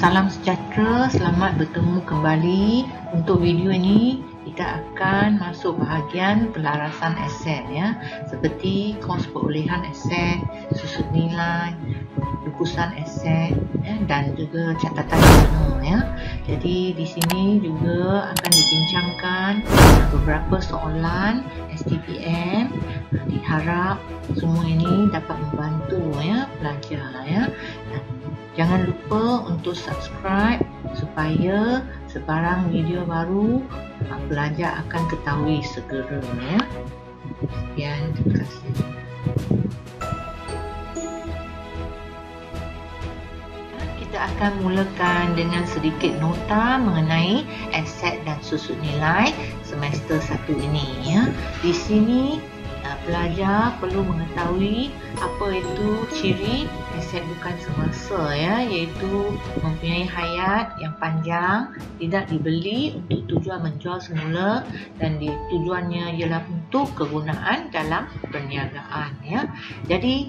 Salam sejahtera, selamat bertemu kembali. Untuk video ini kita akan masuk bahagian pelarasan aset ya, seperti kos perolehan aset, susut nilai, lukusan aset ya, dan juga catatan guna ya. Jadi di sini juga akan dibincangkan beberapa soalan STPM. Diharap semua ini dapat membantu ya pelajar ya. Dan jangan lupa untuk subscribe supaya sebarang video baru pelajar akan ketahui segera ya. Sekian, terima kasih. Kita akan mulakan dengan sedikit nota mengenai aset dan susut nilai semester 1 ini ya. Di sini pelajar perlu mengetahui apa itu ciri aset bukan semasa ya, iaitu mempunyai hayat yang panjang, tidak dibeli untuk tujuan menjual semula dan tujuannya ialah untuk kegunaan dalam perniagaan ya. Jadi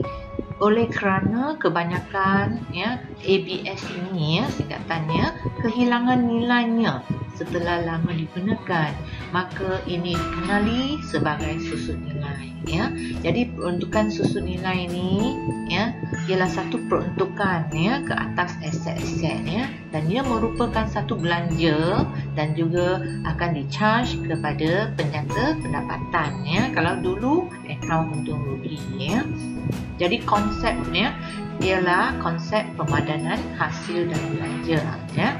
oleh kerana kebanyakan ya ABS ini ya singkatannya kehilangan nilainya setelah lama digunakan, maka ini dikenali sebagai susut nilai ya. Jadi peruntukan susut nilai ini ya ialah satu peruntukan ya ke atas aset-aset ya, dan ia merupakan satu belanja dan juga akan di-charge kepada penyata pendapatan ya. Kalau dulu akaun untung rugi ya. Jadi konsepnya ialah konsep pemadanan hasil dan belanja ya,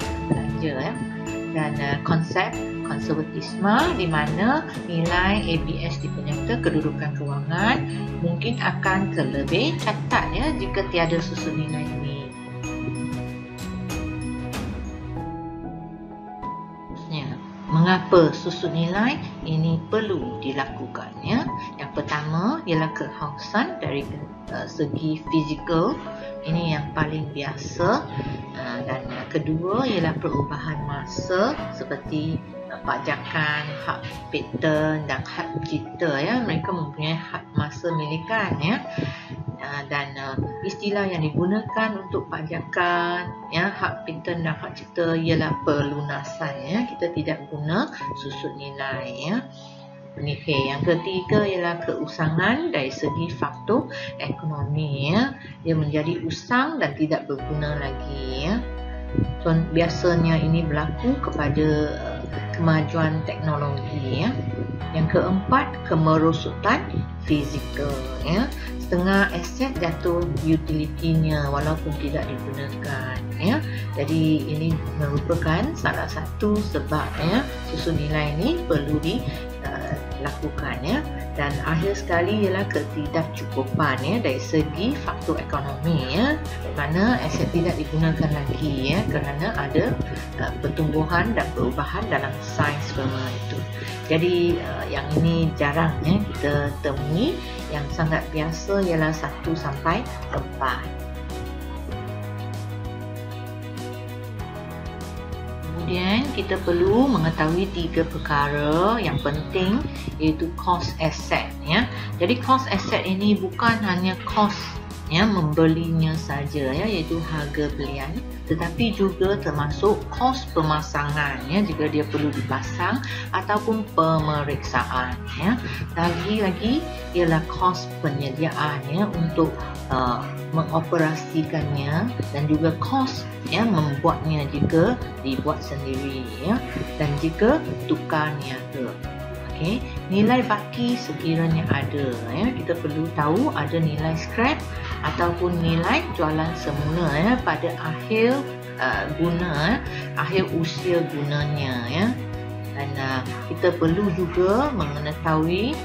dan konsep konservatisme di mana nilai ABS di penyata kedudukan kewangan mungkin akan terlebih catat ya jika tiada susut nilai ini. Mengapa susut nilai ini perlu dilakukan ya? Yang pertama ialah kehausan dari segi fizikal, ini yang paling biasa, dan kedua ialah perubahan masa seperti pajakan, hak patent dan hak cipta ya. Mereka mempunyai hak masa milikan ya. Dan istilah yang digunakan untuk pajakan ya, hak patent dan hak cipta ialah pelunasan ya. Kita tidak guna susut nilai ya. Yang ketiga ialah keusangan dari segi faktor ekonomi ya. Dia menjadi usang dan tidak berguna lagi ya. Biasanya ini berlaku kepada kemajuan teknologi ya. Yang keempat, kemerosotan fizikal ya. Setengah aset jatuh utilitinya walaupun tidak digunakan ya. Jadi ini merupakan salah satu sebab ya susut nilai ini perlu dilakukan ya. Dan akhir sekali ialah ketidakcukupan ya dari segi faktor ekonomi ya, di mana aset tidak digunakan lagi ya kerana ada pertumbuhan dan perubahan dalam saiz firma itu. Jadi yang ini jarang ya kita temui. Yang sangat biasa ialah 1 sampai 4. Kemudian kita perlu mengetahui 3 perkara yang penting, iaitu kos aset ya. Jadi kos aset ini bukan hanya kos ya membelinya saja ya, iaitu harga belian, tetapi juga termasuk kos pemasangan ya jika dia perlu dipasang ataupun pemeriksaan ya. Lagi-lagi ialah kos penyediaan ya untuk mengoperasikannya, dan juga kos ya membuatnya jika dibuat sendiri ya, dan jika tukar niaga. Nilai baki sekiranya ada ya, kita perlu tahu ada nilai scrap ataupun nilai jualan semula ya pada akhir akhir usia gunanya ya. Dan kita perlu juga mengetahui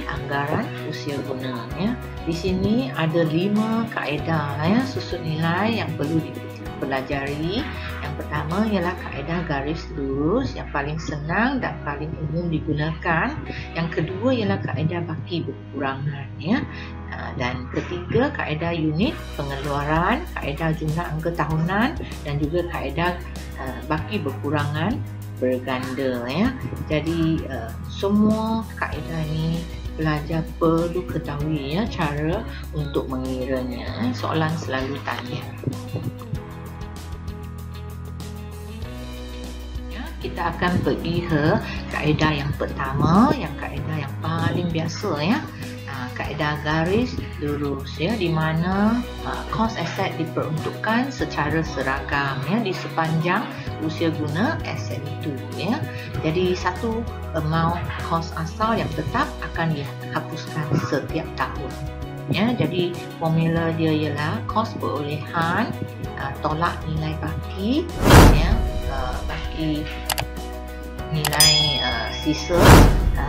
anggaran usia guna ya. Di sini ada 5 kaedah ya susut nilai yang perlu dipelajari. Yang pertama ialah kaedah garis lurus yang paling senang dan paling umum digunakan. Yang kedua ialah kaedah baki berkurangan ya. Dan ketiga kaedah unit pengeluaran, kaedah jumlah angka tahunan, dan juga kaedah baki berkurangan berganda ya. Jadi semua kaedah ini pelajar perlu ketahui ya cara untuk mengiranya. Soalan selalu tanya. kita akan pergi ke kaedah yang pertama, yang kaedah yang paling biasa ya. Kaedah garis lurus ya, di mana kos aset diperuntukkan secara seragam ya di sepanjang usia guna aset itu ya. Jadi satu amount kos asal yang tetap akan dihapuskan setiap tahun. Ya, jadi formula dia ialah kos perolehan tolak nilai baki ya, baki nilai sisa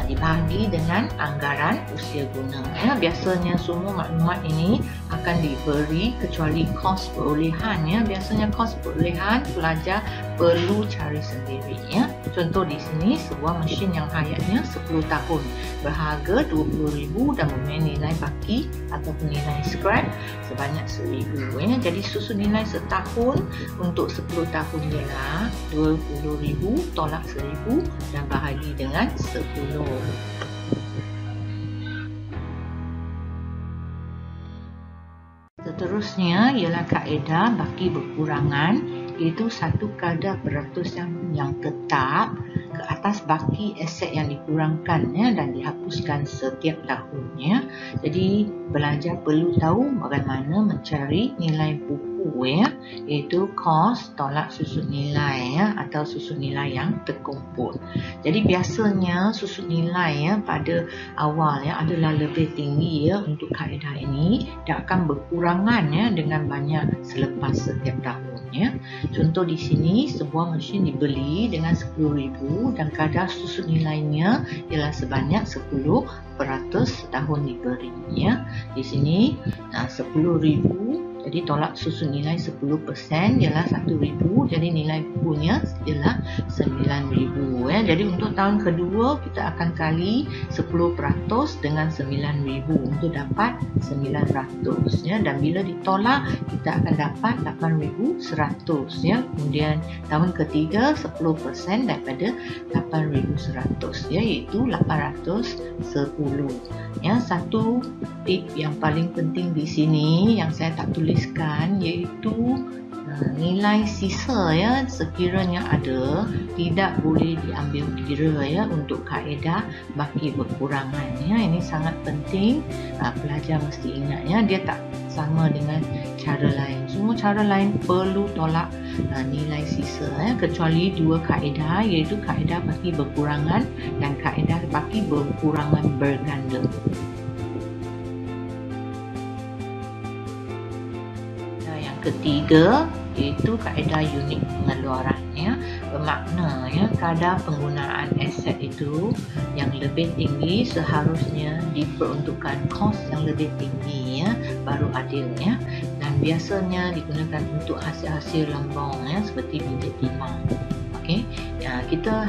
dibahagi dengan anggaran usia guna ya. Biasanya semua maklumat ini akan diberi kecuali kos perolehan ya. Biasanya kos perolehan pelajar perlu cari sendiri ya. Contoh di sini sebuah mesin yang hayatnya 10 tahun berharga RM20,000 dan mempunyai nilai baki ataupun nilai scrap sebanyak RM1,000 ya. Jadi susun nilai setahun untuk 10 tahun ialah RM20,000 tolak RM1,000 dan bahagi dengan 10. Seterusnya ialah kaedah baki berkurangan, iaitu satu kadar peratus yang tetap ke atas baki aset yang dikurangkan ya, dan dihapuskan setiap tahunnya. Jadi belajar perlu tahu bagaimana mencari nilai buku ya, iaitu kos tolak susun nilai ya, atau susun nilai yang terkumpul. Jadi biasanya susun nilai ya pada awal ya adalah lebih tinggi ya untuk kaedah ini, dan akan berkurangan ya dengan banyak selepas setiap tahunnya. Contoh di sini sebuah mesin dibeli dengan RM10,000 dan kadar susun nilainya ialah sebanyak 10% tahun diberi ya. Di sini RM10,000, jadi tolak susun nilai 10% ialah RM1,000, jadi nilai bukunya ialah RM9,000 ya. Jadi untuk tahun kedua kita akan kali 10% dengan RM9,000 untuk dapat RM900 ya, dan bila ditolak kita akan dapat RM8,100 ya. Kemudian tahun ketiga 10% daripada RM8,100 ya, iaitu RM810 ya. Satu tip yang paling penting di sini yang saya tak tuliskan iaitu nilai sisa ya, sekiranya ada tidak boleh diambil kira ya untuk kaedah baki berkurangan ya. Ini sangat penting, pelajar mesti ingat ya. Dia tak sama dengan cara lain. Semua cara lain perlu tolak nilai sisa ya, kecuali dua kaedah, iaitu kaedah baki berkurangan dan kaedah baki berkurangan berganda. Ketiga iaitu kaedah unit pengeluaran ya, bermakna ya kadar penggunaan aset itu yang lebih tinggi seharusnya diperuntukkan kos yang lebih tinggi ya, baru adil ya, dan biasanya digunakan untuk hasil-hasil lambung ya, seperti bilik timah. Okey, ya, kita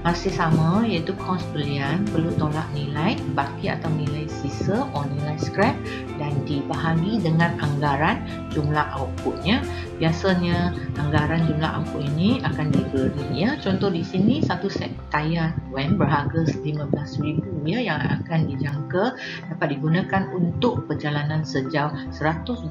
masih sama, iaitu kos belian perlu tolak nilai baki atau nilai sisa atau nilai scrap dan dibahagi dengan anggaran jumlah outputnya. Biasanya anggaran jumlah output ini akan diberi ya. Contoh di sini satu set tayar WEM berharga RM15,000 ya, yang akan dijangka dapat digunakan untuk perjalanan sejauh 120,000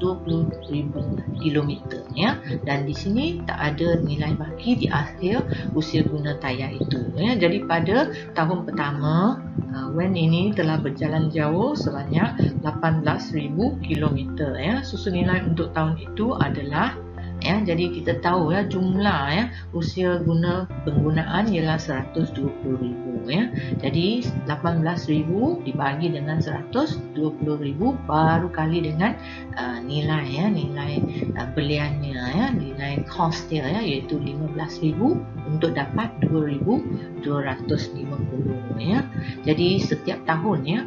kilometer ya, dan di sini tak ada nilai baki di akhir usia guna tayar itu ya. Jadi pada tahun pertama WEN ini telah berjalan jauh sebanyak 18,000 kilometer ya. Susun nilai untuk tahun itu adalah ya, jadi kita tahu ya jumlah ya usia guna penggunaan ialah 120,000 ya. Jadi 18,000 dibagi dengan 120,000 baru kali dengan nilai ya, nilai beliannya ya, nilai cost dia ya, iaitu 15,000 untuk dapat 2,250 ya. Jadi setiap tahun ya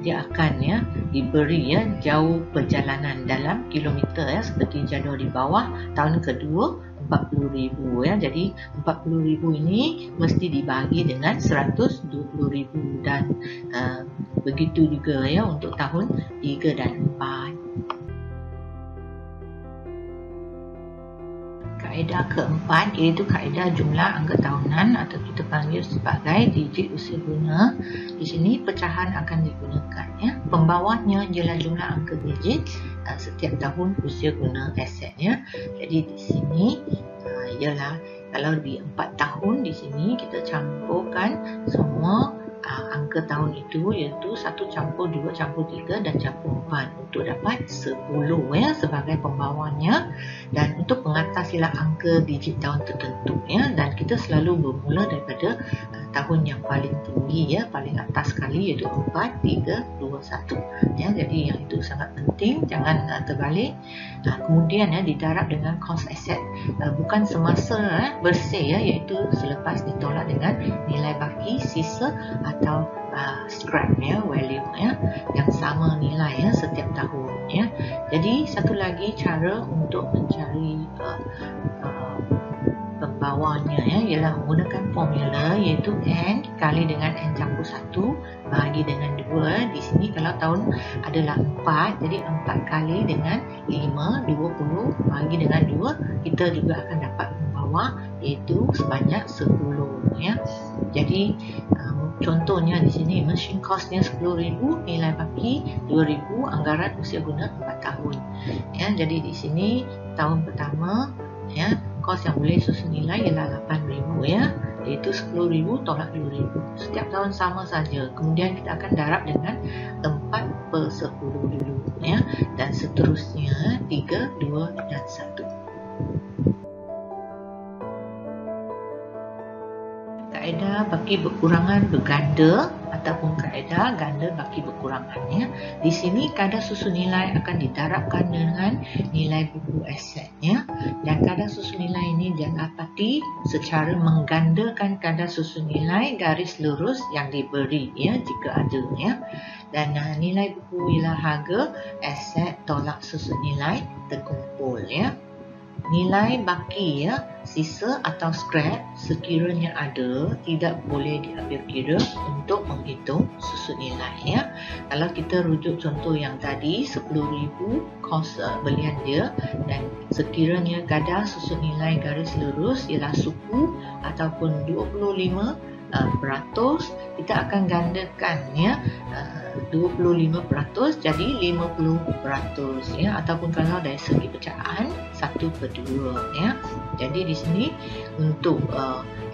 dia akan ya diberi ya jauh perjalanan dalam kilometer ya, seperti jadual di bawah. Tahun kedua 40,000 ya. Jadi 40,000 ini mesti dibagi dengan 120,000 dan begitu juga ya untuk tahun 3 dan 4. Kaedah keempat iaitu kaedah jumlah angka tahunan atau kita panggil sebagai digit usia guna. Di sini pecahan akan digunakan ya. Pembawahnya ialah jumlah angka digit setiap tahun usia guna aset ya. Jadi di sini ialah Kalau di 4 tahun di sini kita campurkan semua angka tahun itu, iaitu 1 campur 2 campur 3 dan campur 4 untuk dapat 10 ya sebagai pembawanya, dan untuk mengatasilah angka digit tahun tertentu ya, dan kita selalu bermula daripada tahun yang paling tinggi ya, paling atas sekali, iaitu 4, 3, 2, 1 ya. Jadi yang itu sangat penting, jangan terbalik. Kemudian ya, didarab dengan kos aset bukan semasa bersih ya, iaitu selepas ditolak dengan nilai baki, sisa atau scrap ya, value ya, yang sama nilai ya setiap tahun ya. Jadi satu lagi cara untuk mencari pembawanya ya, ialah menggunakan formula, iaitu N kali dengan N campur 1 bahagi dengan 2. Di sini kalau tahun adalah 4, jadi 4 kali dengan 5, 20 bahagi dengan 2, kita juga akan dapat membawa, iaitu sebanyak 10 ya. Jadi contohnya di sini machine costnya 10,000, nilai baki 2,000, anggaran usia guna 4 tahun ya. Jadi di sini tahun pertama ya, kos yang boleh susun nilai ialah 8,000 ya, iaitu 10,000 tolak 2,000. Setiap tahun sama saja. Kemudian kita akan darab dengan 4/10 dulu ya, dan seterusnya 3, 2 dan 1. Kaedah baki berkurangan berganda ataupun kaedah ganda baki berkurangannya. Di sini kadar susun nilai akan didarabkan dengan nilai buku asetnya, dan kadar susun nilai ini didapati secara menggandakan kadar susun nilai garis lurus yang diberi ya, jika ada ya. Dan nilai buku ialah harga aset tolak susun nilai terkumpul ya. Nilai baki ya, sisa atau scrap sekiranya ada, tidak boleh diambil kira untuk menghitung susun nilai ya. Kalau kita rujuk contoh yang tadi, 10,000 kos belian dia, dan sekiranya kadar susun nilai garis lurus ialah suku ataupun 25%, kita akan gandakan ya, 25% jadi 50% ya, ataupun kalau dari segi pecahan 1/2 ya. Jadi di sini untuk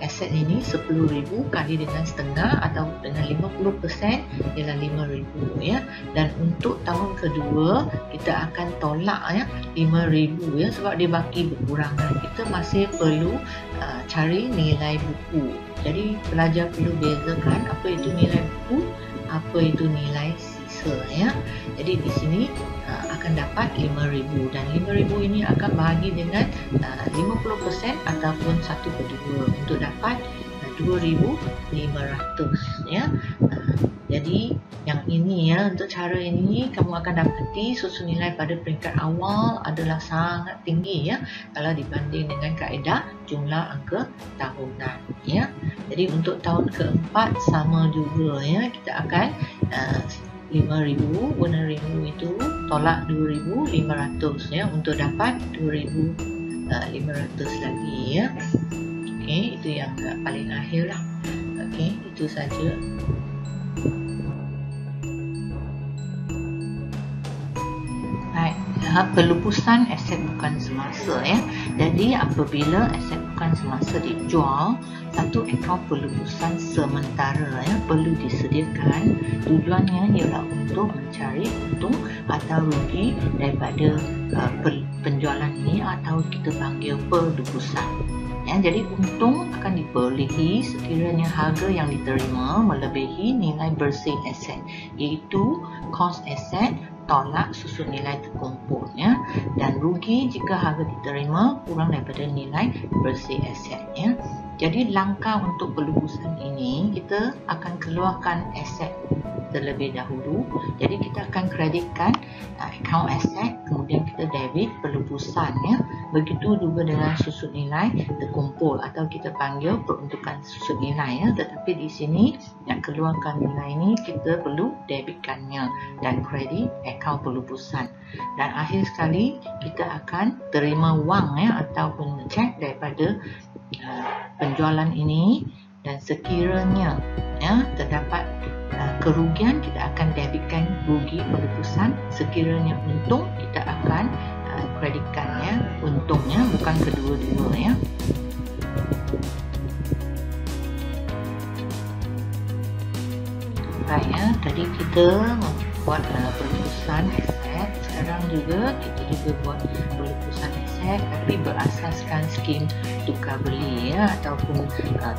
aset ini 10,000 kali dengan setengah atau dengan 50% ialah 5,000 ya. Dan untuk tahun kedua kita akan tolak ya 5,000 ya, sebab dia baki berkurangan. Kita masih perlu cari nilai buku. Jadi pelajar perlu bezakan apa itu nilai buku, apa itu nilai sisa ya. Jadi di sini akan dapat 5,000, dan 5,000 ini akan bahagi dengan 50% ataupun 1/2 untuk dapat 2,500 ya. Jadi yang ini ya, untuk cara ini kamu akan dapati susun nilai pada peringkat awal adalah sangat tinggi ya, kalau dibanding dengan kaedah jumlah angka tahunan ya. Jadi untuk tahun keempat sama juga ya, kita akan 5,000 guna 1,000 itu tolak 2,500 ya, untuk dapat 2,500 lagi ya. Okey, itu yang paling akhir lah. Okey, itu saja. Pelupusan aset bukan semasa ya. Jadi apabila aset bukan semasa dijual, satu akaun pelupusan sementara ya perlu disediakan. Tujuannya ialah untuk mencari untung atau rugi daripada penjualan ini, atau kita panggil pelupusan. Ya, jadi untung akan diperolehi sekiranya harga yang diterima melebihi nilai bersih aset, iaitu kos aset tolak susun nilai terkumpul ya, dan rugi jika harga diterima kurang daripada nilai bersih aset ya. Jadi langkah untuk pelupusan ini, kita akan keluarkan aset terlebih dahulu. Jadi kita akan kreditkan akaun aset, kemudian kita debit pelupusan ya. Begitu juga dengan susun nilai terkumpul atau kita panggil peruntukan susun nilai ya. Tetapi di sini nak keluarkan nilai ini kita perlu debitkannya dan kredit akaun pelupusan. Dan akhir sekali kita akan terima wang ya, ataupun cek daripada penjualan ini, dan sekiranya ya terdapat kerugian, kita akan debitkan rugi pelupusan. Sekiranya untung, kita akan kreditkan ya untungnya, bukan kedua-dua ya. Baik ya, tadi kita membuat pelupusan aset. Sekarang juga kita juga buat pelupusan aset tapi berasaskan skim tukar beli ya, ataupun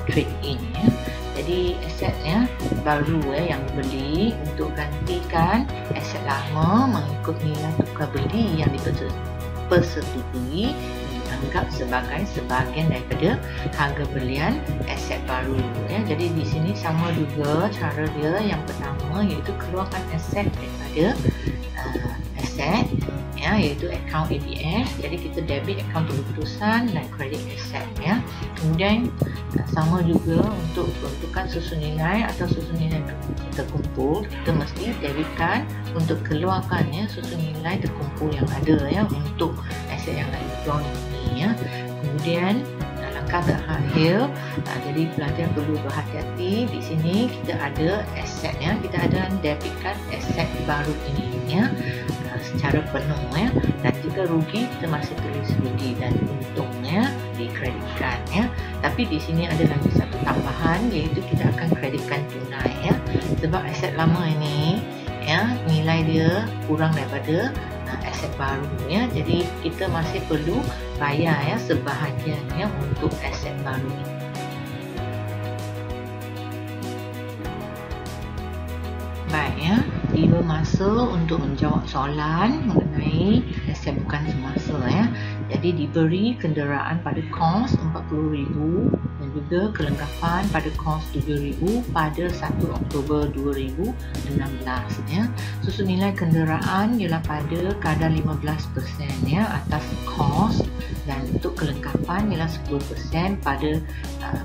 trade in ya. Jadi asetnya baru yang beli untuk gantikan aset lama mengikut nilai tukar beli yang dipersetujui dianggap sebagai sebahagian daripada harga belian aset baru ya. Jadi di sini sama juga cara dia. Yang pertama iaitu keluarkan aset daripada aset ya, iaitu account ABS. Jadi kita debit account pelupusan dan credit aset ya. Kemudian sama juga untuk peruntukan susun nilai atau susun nilai terkumpul, kita mesti debitkan untuk keluarkan ya susun nilai terkumpul yang ada ya untuk aset yang nak withdraw ini ya. Kemudian langkah terakhir, jadi pelajar perlu berhati-hati. Di sini kita ada aset ya, kita ada debitkan aset baru ini ya secara penuh ya, dan jika rugi kita masih tulis rugi dan untungnya dikreditkan ya. Tapi di sini ada lagi satu tambahan, iaitu kita akan kreditkan tunai ya, sebab aset lama ini ya nilai dia kurang daripada aset baru ya. Jadi kita masih perlu bayar ya sebahagiannya untuk aset baru ini. Baik ya, tiba masa untuk menjawab soalan mengenai aset bukan semasa ya. Jadi diberi kenderaan pada kos RM40,000 dan juga kelengkapan pada kos RM7,000 pada 1 Oktober 2016 ya. Susun nilai kenderaan ialah pada kadar 15% ya atas kos, dan untuk kelengkapan ialah 10% pada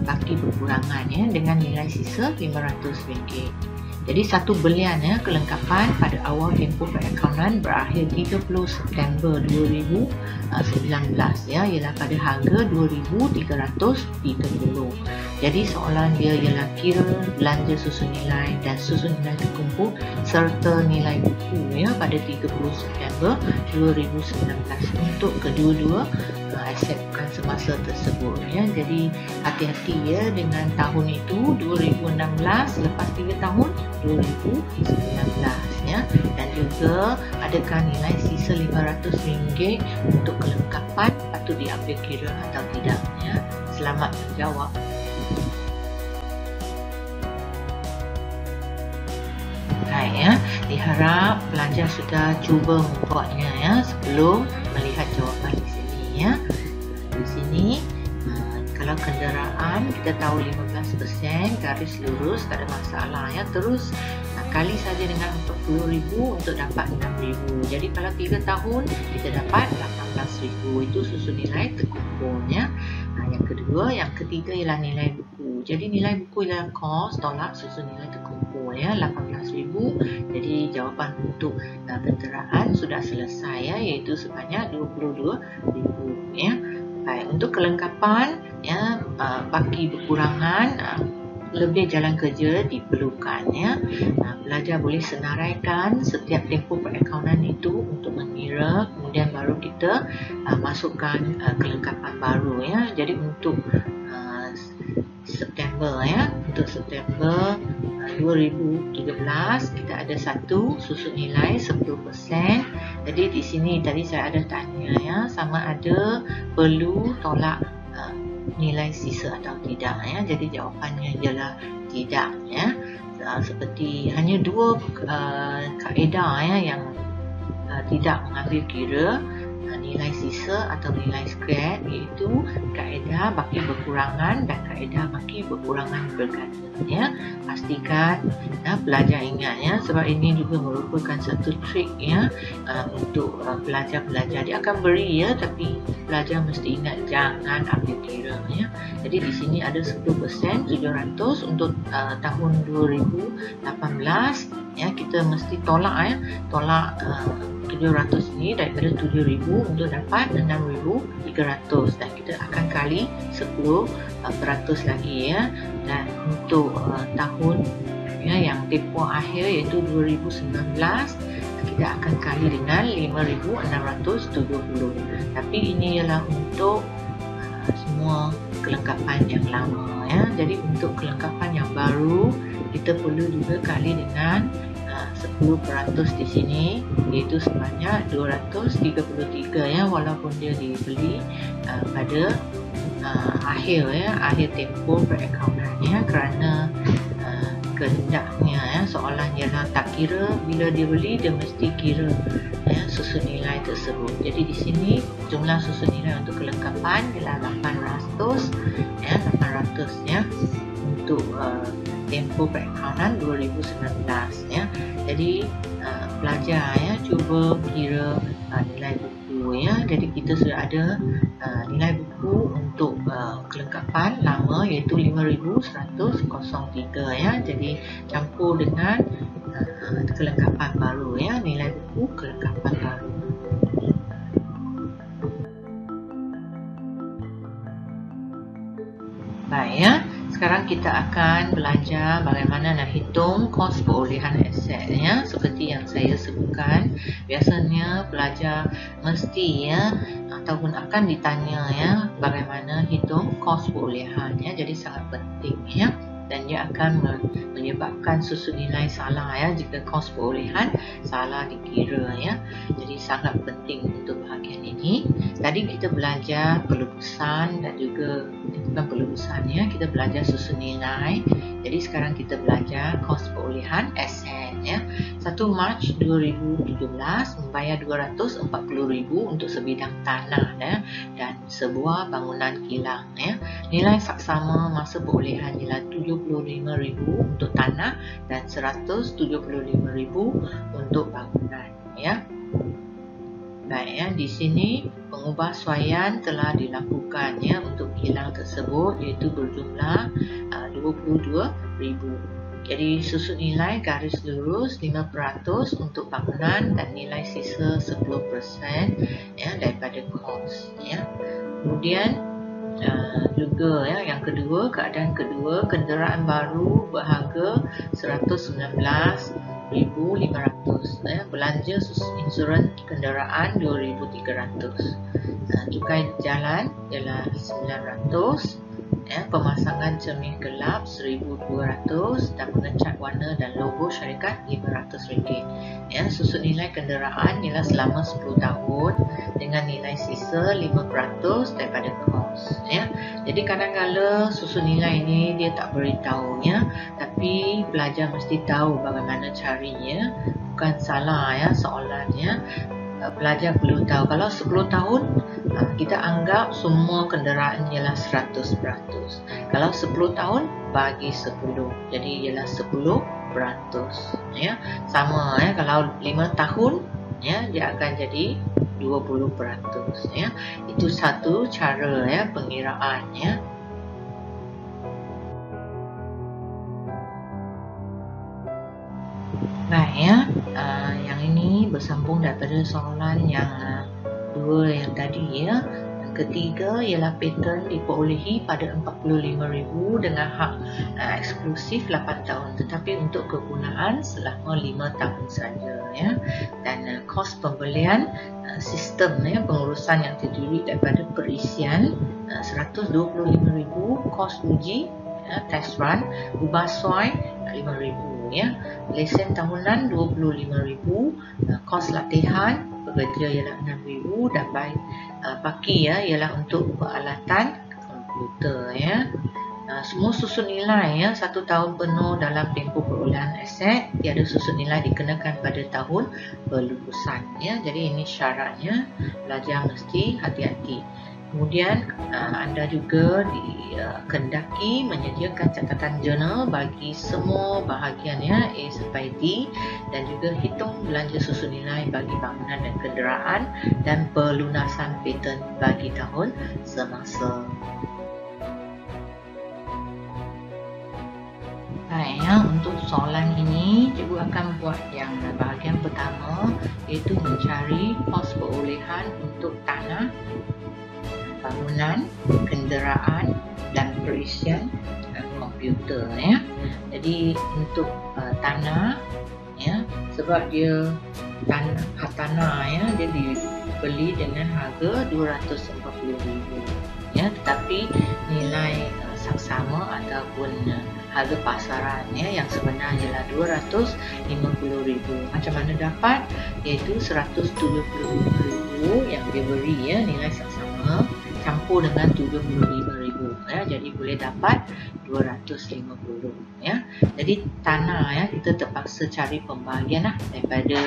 baki berkurangan ya, dengan nilai sisa RM500. Jadi satu belian ya kelengkapan pada awal tempoh perakaunan berakhir 30 September 2019 ya, ialah pada harga RM2,330. Jadi soalan dia ialah kira belanja susun nilai dan susun nilai terkumpul serta nilai buku ya pada 30 September 2019 untuk kedua-dua aset bukan semasa tersebut ya. Jadi hati-hati ya dengan tahun itu 2016 lepas 3 tahun 2019 ya, dan juga adakah nilai sisa RM500 untuk kelengkapan patut diambil kira atau tidak ya. Selamat menjawab. Baik ya, diharap pelajar sudah cuba membuatnya ya sebelum melihat jawapan di sini ya. Di sini kalau kenderaan kita tahu 15% garis lurus, tak ada masalah ya. Terus kali saja dengan RM40,000 untuk dapat RM6,000. Jadi kalau 3 tahun kita dapat RM18,000. Itu susun nilai terkumpulnya. Yang kedua, yang ketiga ialah nilai buku. Jadi nilai buku ialah kos tolak susun nilai terkumpul ya, RM18,000. Jadi jawapan untuk kenderaan sudah selesai ya, iaitu sebanyak RM22,000 ya. Baik, untuk kelengkapan ya baki berkurangan lebih jalan kerja diperlukan ya. Pelajar boleh senaraikan setiap tempoh perakaunan itu untuk mengira, kemudian baru kita masukkan kelengkapan baru ya. Jadi untuk September ya, untuk September 2013 kita ada satu susun nilai 10%. Jadi di sini tadi saya ada tanya ya, sama ada perlu tolak nilai sisa atau tidak ya. Jadi jawapannya ialah tidak ya. Seperti hanya dua kaedah ya yang tidak mengambil kira nilai sisa atau nilai scrap, iaitu kaedah baki berkurangan dan kaedah baki berkurangan berganda ya. Pastikan pelajar ingat ya, sebab ini juga merupakan satu trik ya untuk pelajar-pelajar. Dia akan beri ya, tapi pelajar mesti ingat jangan ambil kira ya. Jadi di sini ada 10% 700 untuk tahun 2018 ya. Kita mesti tolak ya, tolak 700 ini daripada 7,000 untuk dapat 6,300, dan kita akan kali 10% lagi ya. Dan untuk tahun ya yang tempoh akhir iaitu 2019 kita akan kali dengan 5,670. Tapi ini ialah untuk semua kelengkapan yang lama ya. Jadi untuk kelengkapan yang baru kita perlu juga kali dengan 10% di sini, iaitu sebanyak 233 ya, walaupun dia dibeli pada akhir tempoh perakaunan ya, kerana kehendaknya ya, soalan ialah tak kira bila dia beli, dia mesti kira ya, susun nilai tersebut. Jadi di sini jumlah susun nilai untuk kelengkapan ialah 800 ya untuk tempoh perakaunan 2019 ya. Jadi pelajar ya cuba kira nilai buku ya. Jadi kita sudah ada nilai buku untuk kelengkapan lama, iaitu 5103 ya. Jadi campur dengan kelengkapan baru ya, nilai buku kelengkapan baru. Baik ya. Sekarang kita akan belajar bagaimana nak hitung kos perolehan aset ya. Seperti yang saya sebutkan, biasanya pelajar mesti ya ataupun akan ditanya ya bagaimana hitung kos perolehan ya. Jadi sangat penting ya, dan dia akan menyebabkan susun nilai salah ya jika kos perolehan salah dikira ya. Jadi sangat penting untuk bahagian ini. Tadi kita belajar pelurusan dan juga bukan pelurusan ya, kita belajar susun nilai. Jadi sekarang kita belajar kos perolehan aset ya. 1 Mac 2017 membayar 240,000 untuk sebidang tanah ya, dan sebuah bangunan kilang ya. Nilai saksama masa perolehan ialah 75,000 untuk tanah dan 175,000 untuk bangunan ya. Baik ya, di sini pengubahsuaian telah dilakukan ya untuk kilang tersebut, iaitu berjumlah 22,000. Jadi susun nilai garis lurus 5% untuk bangunan dan nilai sisa 10% ya daripada kos ya. Kemudian juga ya, yang kedua, keadaan kedua, kenderaan baru berharga 119,500 ya, belanja insurans kenderaan 2,300, cukai jalan ialah 900 ya, pemasangan cermin gelap 1,200 dan mengecat warna dan logo syarikat RM500 ya. Susun nilai kenderaan ialah selama 10 tahun dengan nilai sisa 5% daripada kos ya. Jadi kadang-kadang susun nilai ini dia tak beritahu ya, tapi pelajar mesti tahu bagaimana carinya. Bukan salah ya soalannya, pelajar perlu tahu. Kalau 10 tahun kita anggap semua kenderaan ialah 100%. Kalau 10 tahun bagi 10, jadi ialah 10% ya. Sama ya, kalau 5 tahun ya dia akan jadi 20% ya. Itu satu cara ya pengiraan ya. Baik ya, yang ini bersambung daripada soalan yang dua yang tadi ya. Yang ketiga ialah patent diperolehi pada 45,000 dengan hak eksklusif 8 tahun, tetapi untuk kegunaan selama 5 tahun saja ya. Dan kos pembelian sistem ya, pengurusan yang terdiri daripada perisian 125,000, kos uji ya, test run, ubah suai 5,000 ya, lesen tahunan 25,000, kos latihan pekerja ialah 6,000, dan paki ya ialah untuk peralatan komputer ya. Semua susun nilai ya 1 tahun penuh dalam tempoh perolehan aset, tiada susun nilai dikenakan pada tahun pelulusan ya. Jadi ini syaratnya, pelajar mesti hati-hati. Kemudian anda juga dikendaki menyediakan catatan jurnal bagi semua bahagian ya, A sampai D, dan juga hitung belanja susun nilai bagi bangunan dan kenderaan dan pelunasan patent bagi tahun semasa. Baik ya, untuk soalan ini cikgu akan buat yang bahagian pertama, iaitu mencari kos perolehan untuk tanah, bangunan, kenderaan dan perisian komputer ya. Jadi untuk tanah ya, sebab dia tanah ya, dia dibeli dengan harga 240,000 ya. ya, tetapi nilai saksama ataupun harga pasaran ya yang sebenar ialah 250,000. Macam mana dapat? Iaitu 170,000 yang dia beri ya, nilai saksama campur dengan 75,000 ya, jadi boleh dapat 250 ya. Jadi tanah ya, kita terpaksa cari pembahagian lah daripada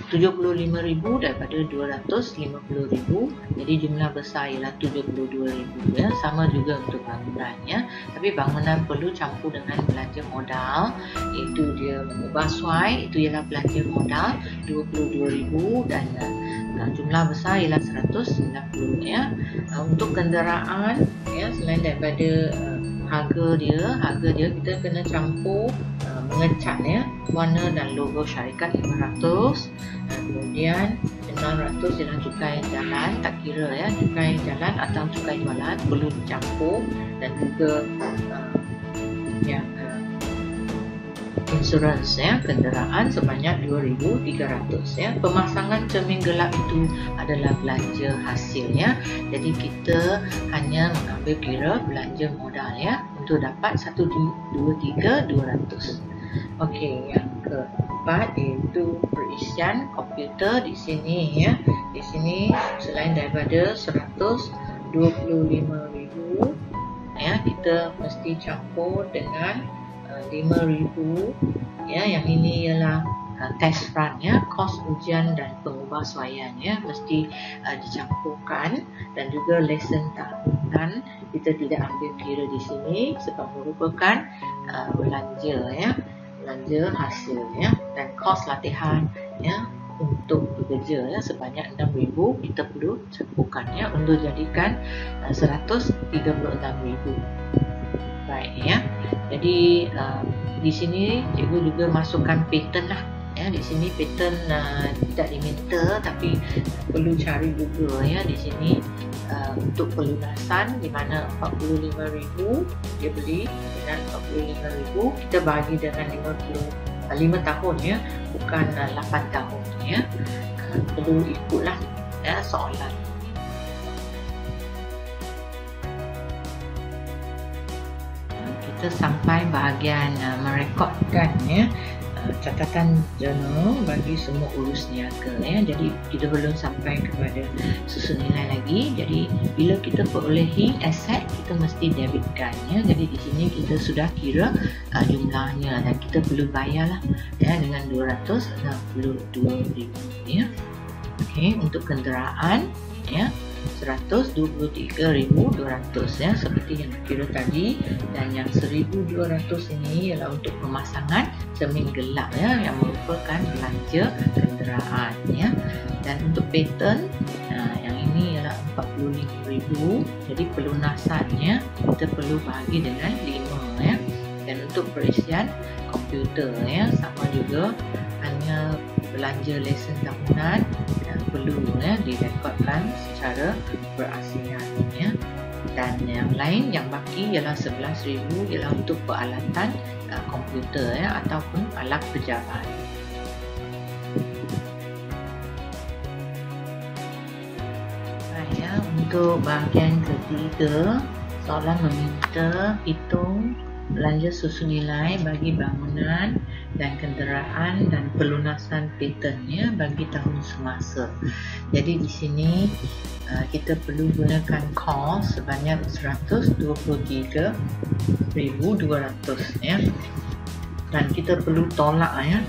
75,000 daripada 250,000, jadi jumlah besar ialah 72,000 ya. Sama juga untuk bangunan ya, tapi bangunan perlu campur dengan belanja modal, iaitu dia mengubah suai, itu ialah belanja modal 22,000 dan jumlah besar ialah 190 ya. Untuk kenderaan ya, selain daripada harga dia kita kena campur mengecat ya, warna dan logo syarikat 500, kemudian 900 ialah cukai jalan, tak kira ya, cukai jalan atau cukai jualan perlu dicampur, dan juga insurans ya kenderaan sebanyak 2,300 ya. Pemasangan cermin gelap itu adalah belanja hasil ya. Jadi kita hanya mengambil kira belanja modal ya untuk dapat 123,200. Okey, yang keempat iaitu perisian komputer di sini ya. Di sini selain daripada 125,000 ya, kita mesti campur dengan 5,000 ya. Yang ini ialah test run ya, kos ujian dan pengubahsuaian ya, mesti dicampurkan, dan juga lesen tahunan kita tidak ambil kira di sini sebab merupakan belanja ya, belanja hasil ya. Dan kos latihan ya untuk bekerja ya sebanyak 6,000 kita perlu campurkan ya untuk jadikan 136,000. Baik ya. Jadi di sini cikgu juga masukkan pattern lah ya. Di sini pattern tidak diminta tapi perlu cari juga ya. Di sini untuk pelunasan di mana 45,000 dia beli dengan 45,000 kita bagi dengan 5 tahun ya, bukan 8 tahun ya. Perlu ikutlah ya soalan. Kita sampai bahagian merekodkan ya catatan jurnal bagi semua urus niaga ya. Jadi kita belum sampai kepada susun nilai lagi. Jadi bila kita perolehi aset, kita mesti debitkan ya. Jadi di sini kita sudah kira jumlahnya dan kita perlu bayarlah ya dengan 262,000 ya. Okey, untuk kenderaan ya 123,200 ya, seperti yang kira tadi. Dan yang 1,200 ini ialah untuk pemasangan cermin gelap ya, yang merupakan belanja kenderaan ya. Dan untuk pattern yang ini ialah 45,000, jadi pelunasannya kita perlu bahagi dengan 5 ya. Dan untuk perisian komputer ya, sama juga, hanya belanja lesen tahunan yang perlu ya direkodkan secara berasian ya. Dan yang lain yang baki ialah 11,000 ialah untuk peralatan komputer ya ataupun alat pejabat. Ya, untuk bahagian ketiga, soalan meminta hitung belanja susun nilai bagi bangunan dan kenderaan dan pelunasan patternnya bagi tahun semasa. Jadi di sini kita perlu gunakan kos sebanyak 123,200 ya. Dan kita perlu tolak ya.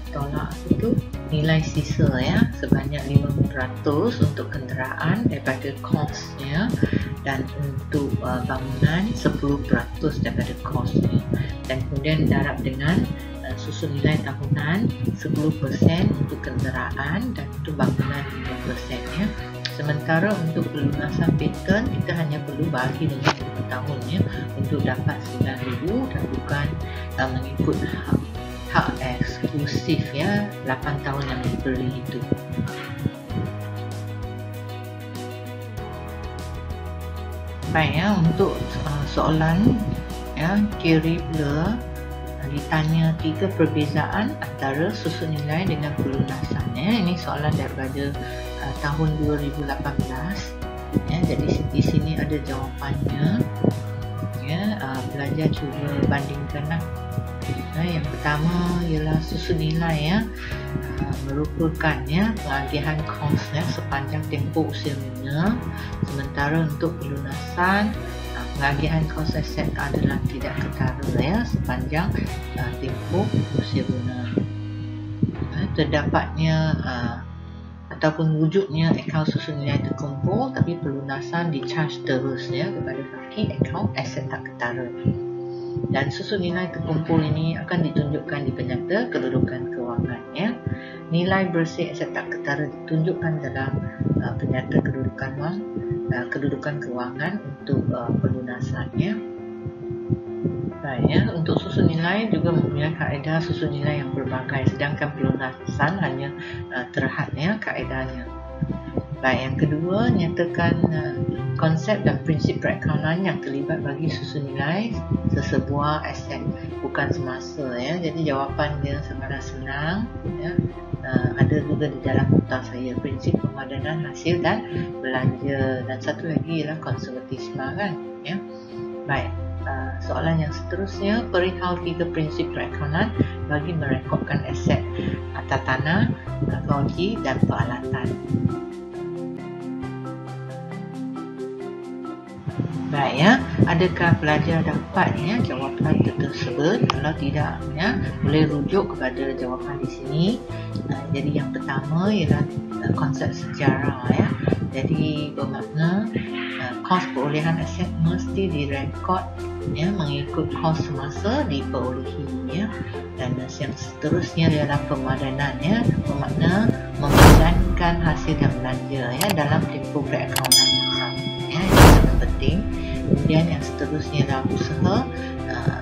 Tolak itu nilai sisa ya sebanyak 500 untuk kenderaan daripada kos ya, dan untuk bangunan 10% daripada kos ya. Dan kemudian darab dengan susun nilai tahunan 10% untuk kenderaan dan untuk bangunan 5% ya. Sementara untuk pelunasan pattern kita hanya perlu bahagi dengan 5 tahun ya untuk dapat 9,000 dan bukan mengikut hak eksklusif ya 8 tahun yang diberi itu. Baik ya, untuk soalan ya kiri pula ditanya 3 perbezaan antara susun nilai dengan pelunasan ya. Ini soalan daripada tahun 2018 Ya, jadi di sini ada jawapannya. Ya, belajar cuba bandingkan lah. Yang pertama ialah susun nilai ya, merupakan ya pengagihan kos ya sepanjang tempoh usia guna. Sementara untuk pelunasan, pengagihan kos aset adalah tidak ketara ya sepanjang tempoh usia guna. Terdapatnya ataupun wujudnya akaun susun nilai terkumpul tapi pelunasan di-charge terus ya kepada kaki akaun aset tak ketara. Dan susun nilai terkumpul ini akan ditunjukkan di penyata kedudukan kewangan ya. Nilai bersih aset tak ketara ditunjukkan dalam penyata kedudukan kewangan untuk pelunasannya. Baik ya, untuk susun nilai juga mempunyai kaedah susun nilai yang berbagai, sedangkan pelunasan hanya terhad ya kaedahnya. Baik, yang kedua, nyatakan konsep dan prinsip perakaunan yang terlibat bagi susun nilai sesebuah aset bukan semasa ya. Jadi jawapan dia sangatlah senang ya. Ada juga di dalam nota saya prinsip pemadanan hasil dan belanja, dan satu lagi ialah konservatisme kan ya. Baik, soalan yang seterusnya, perihal 3 prinsip perakaunan bagi merekodkan aset harta tanah, gaji dan peralatan. Baik ya, adakah pelajar dapat ya jawapan tersebut? Kalau tidak ya, boleh rujuk kepada jawapan di sini. Jadi yang pertama ialah konsep sejarah ya. Jadi bermakna kos perolehan aset mesti direkod ya mengikut kos semasa diperolehi ya. Dan yang seterusnya ialah pemadanan ya, bermakna memadankan hasil dan belanja ya dalam tempoh perakaunan yang sama ya. Ini sangat penting. Kemudian yang seterusnya adalah usaha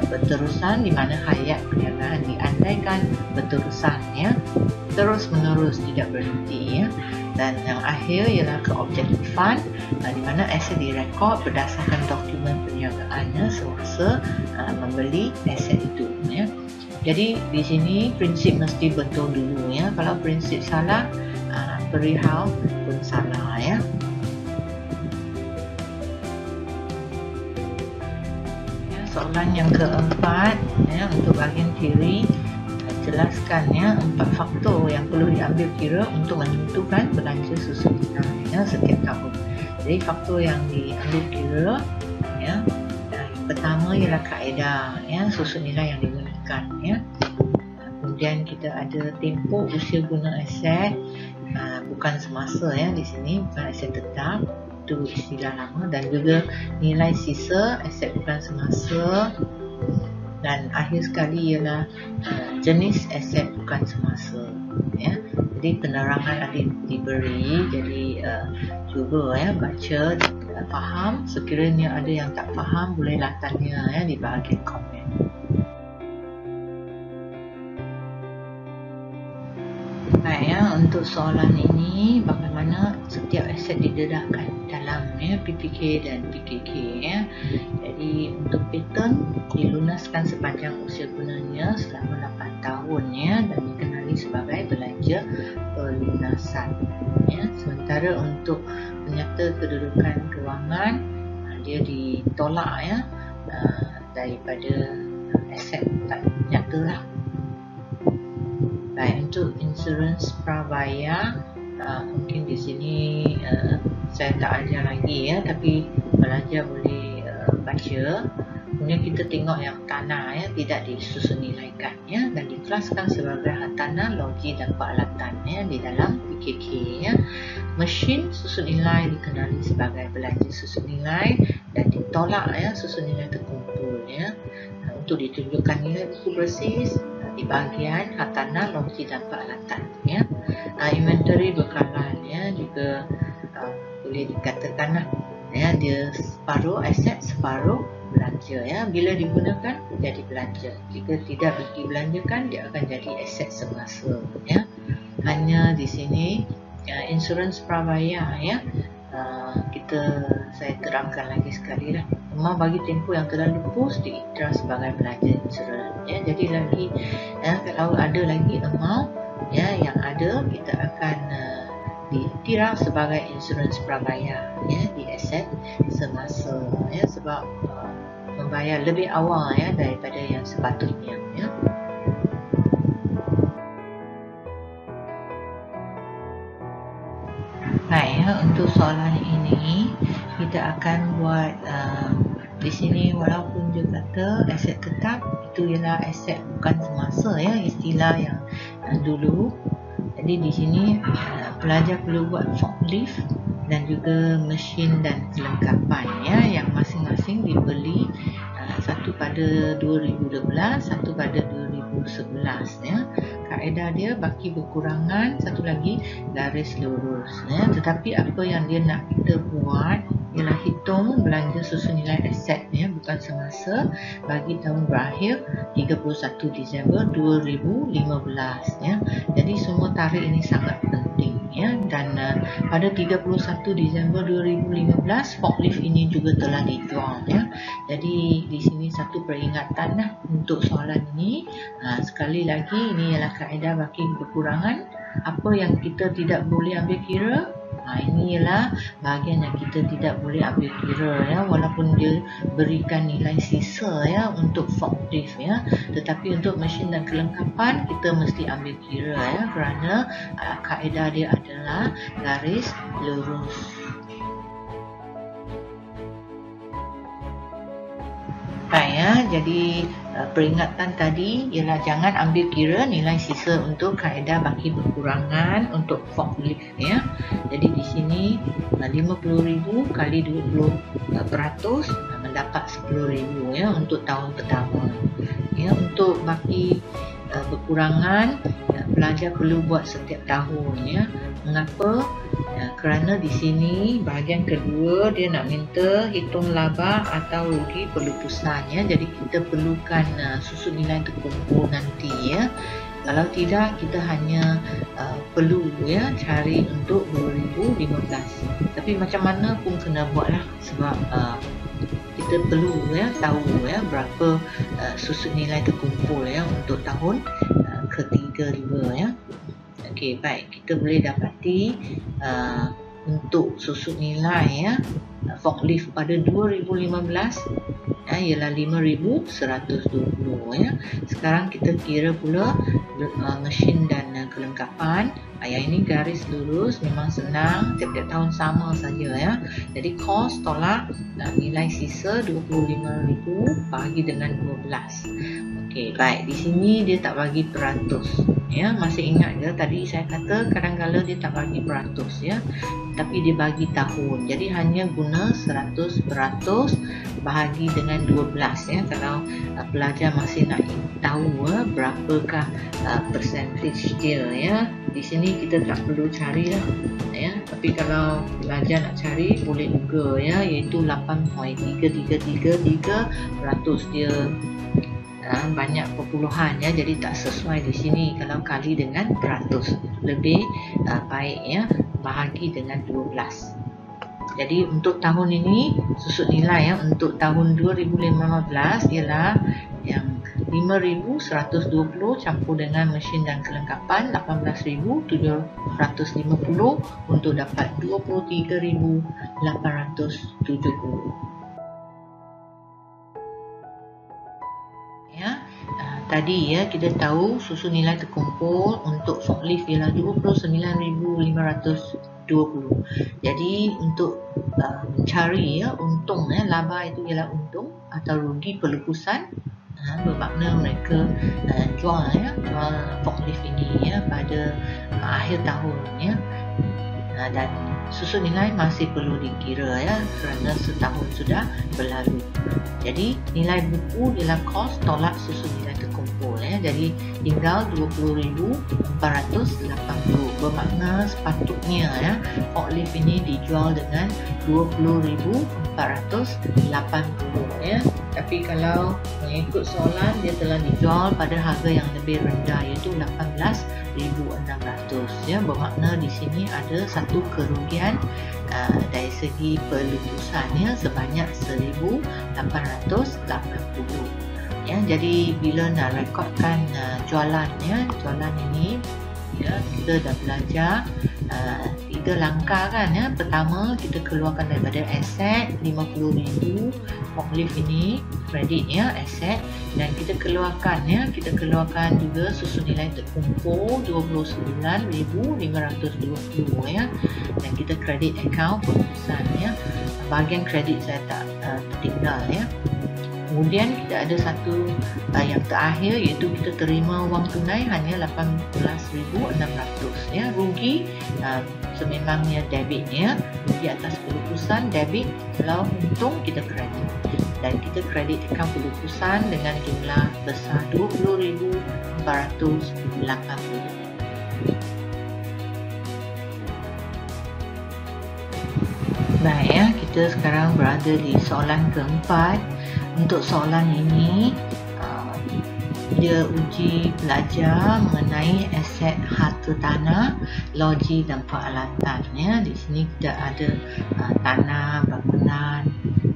berterusan, di mana hayat perniagaan diandaikan berterusan ya, terus menerus tidak berhenti ya. Dan yang akhir ialah keobjektifan, di mana aset direkod berdasarkan dokumen perniagaannya semasa membeli aset itu ya. Jadi di sini prinsip mesti betul dulu ya. Kalau prinsip salah, perihal pun salah ya. Soalan yang keempat ya, untuk bahagian teori, jelaskan ya 4 faktor yang perlu diambil kira untuk menentukan belanja susun nilai ya, setiap tahun. Jadi faktor yang diambil kira ya, yang pertama ialah kaedah ya susun nilai yang digunakan ya. Kemudian kita ada tempoh usia guna aset, bukan semasa ya, di sini bukan aset tetap, itu istilah lama, dan juga nilai sisa aset bukan semasa, dan akhir sekali ialah jenis aset bukan semasa ya. Jadi penerangan ada diberi, jadi cuba ya baca, faham. Sekiranya ada yang tak faham, bolehlah tanya ya di bahagian komen. Baik ya, untuk soalan ini bagaimana setiap aset didedahkan dalam ya PPK dan PKK ya. Jadi untuk pattern dilunaskan sepanjang usia gunanya selama 8 tahun ya, dan dikenali sebagai belanja pelunasan ya. Sementara untuk penyata kedudukan kewangan, dia ditolak ya daripada aset tak nyata lah. Baik, untuk insurans prabayar, mungkin di sini saya tak ajar lagi ya, tapi pelajar boleh baca. Kemudian kita tengok yang tanah ya tidak disusun nilaikan ya, dan dikelaskan sebagai hak tanah, loji dan peralatan ya di dalam PKK ya. Mesin susun nilai dikenali sebagai belanja susun nilai dan ditolak ya susun nilai terkumpul ya. Untuk ditunjukkan nilai buku bersih di bahagian hak tanah, loji dan peralatan ya. Inventory bekalan ya juga boleh dikatakan ya, dia separuh aset separuh belanja ya. Bila digunakan jadi belanja, jika tidak dibelanjakan dia akan jadi aset semasa ya. Hanya di sini insurans prabayar ya, saya terangkan lagi sekali lah, memang bagi tempoh yang telah lepas diikrar sebagai belanja insurans ya. Jadi lagi kalau ada lagi amount ya yang ada, kita akan diikrar sebagai insurans prabayar ya, di aset semasa ya, sebab membayar lebih awal ya daripada yang sepatutnya ya. Baik ya, untuk soalan ini kita akan buat di sini walaupun dia kata aset tetap, itu ialah aset bukan semasa ya, istilah yang dulu. Jadi di sini pelajar perlu buat forklift dan juga mesin dan kelengkapan ya, yang masing-masing dibeli satu pada 2012, satu pada 2011 ya. Kaedah dia baki berkurangan, satu lagi garis lurus ya. Tetapi apa yang dia nak kita buat ialah hitung belanja susun nilai aset ya, bukan semasa, bagi tahun berakhir 31 Disember 2015 ya. Jadi semua tarikh ini sangat penting ya, dan pada 31 Disember 2015 forklift ini juga telah dijual ya. Jadi di sini satu peringatan lah untuk soalan ini. Sekali lagi, ini ialah kaedah baki berkurangan. Apa yang kita tidak boleh ambil kira, ini ialah bahagian yang kita tidak boleh ambil kira ya, walaupun dia berikan nilai sisa ya untuk forklift ya, tetapi untuk mesin dan kelengkapan kita mesti ambil kira ya, kerana kaedah dia adalah garis lurus. Baik ya, jadi peringatan tadi ialah jangan ambil kira nilai sisa untuk kaedah baki berkurangan untuk forklift ya. Jadi di sini 50,000 kali 20% mendapat 10,000 ya untuk tahun pertama. Ya, untuk baki berkurangan pelajar perlu buat setiap tahun ya. Mengapa? Kerana di sini bahagian kedua dia nak minta hitung laba atau rugi perlupusan ya. Jadi kita perlukan susun nilai terkumpul nanti ya. Kalau tidak, kita hanya perlu ya cari untuk 2015. Tapi macam mana pun kena buatlah, sebab kita perlu ya tahu ya berapa susun nilai terkumpul ya untuk tahun ketiga juga ya. Okey, baik, kita boleh dapati untuk susun nilai ya forklift pada 2015 ialah 5,120 ya. Sekarang kita kira pula mesin dan kelengkapan. Yang ini garis lurus, memang senang, tiap-tiap tahun sama saja ya. Jadi kos tolak nilai sisa 25,000 bagi dengan 12. Okey, baik, di sini dia tak bagi peratus ya. Masih ingat ke tadi saya kata kadang-kadang dia tak bagi peratus ya, tapi dia bagi tahun. Jadi hanya guna 100% bahagi dengan 12 ya. Kalau pelajar masih nak tahu berapakah percentage dia ya, di sini kita tak perlu carilah ya. Tapi kalau pelajar nak cari boleh juga ya, iaitu 8.3333% dia banyak perpuluhan ya, jadi tak sesuai di sini. Kalau kali dengan peratus lebih baik ya, bahagi dengan 12. Jadi untuk tahun ini susun nilai ya, untuk tahun 2015 ialah yang 5,120 campur dengan mesin dan kelengkapan 18,750 untuk dapat 23,870 ya. Tadi ya kita tahu susun nilai terkumpul untuk forklift ialah 29,520. Jadi untuk mencari ya untung ya, laba itu ialah untung atau rugi perlupusan, bermakna mereka jual forklift ini ya pada akhir tahun ya. Dan susun nilai masih perlu dikira ya, kerana setahun sudah berlalu. Jadi nilai buku ialah kos tolak susun nilai terkumpul ya. Jadi tinggal 20,480. Bermakna sepatutnya ya forklift ini dijual dengan 20,480 ya. Tapi kalau mengikut soalan dia telah dijual pada harga yang lebih rendah, iaitu 18,600 ya. Bermakna di sini ada satu kerugian dari segi perlupusan ya, sebanyak 1,880 ya. Jadi bila nak rekodkan jualan ya, jualan ini ya, kita dah belajar 3 langkah kan ya. Pertama, kita keluarkan daripada aset 50,000 forklift ini, kredit ya, aset, dan kita keluarkan ya, kita keluarkan juga susun nilai terkumpul 29,520 ya, dan kita kredit akaun perusahaan ya. Bahagian kredit saya tak tertinggal ya. Kemudian kita ada satu yang terakhir, iaitu kita terima wang tunai hanya 18,600 ya. Rugi sememangnya debitnya, rugi atas pelupusan debit, kalau untung kita kredit, dan kita kredit akaun pelupusan dengan jumlah besar 20,480. Baik ya, kita sekarang berada di soalan keempat. Untuk soalan ini, dia uji pelajar mengenai aset harta tanah, loji dan peralatan ya. Di sini kita ada tanah, bangunan,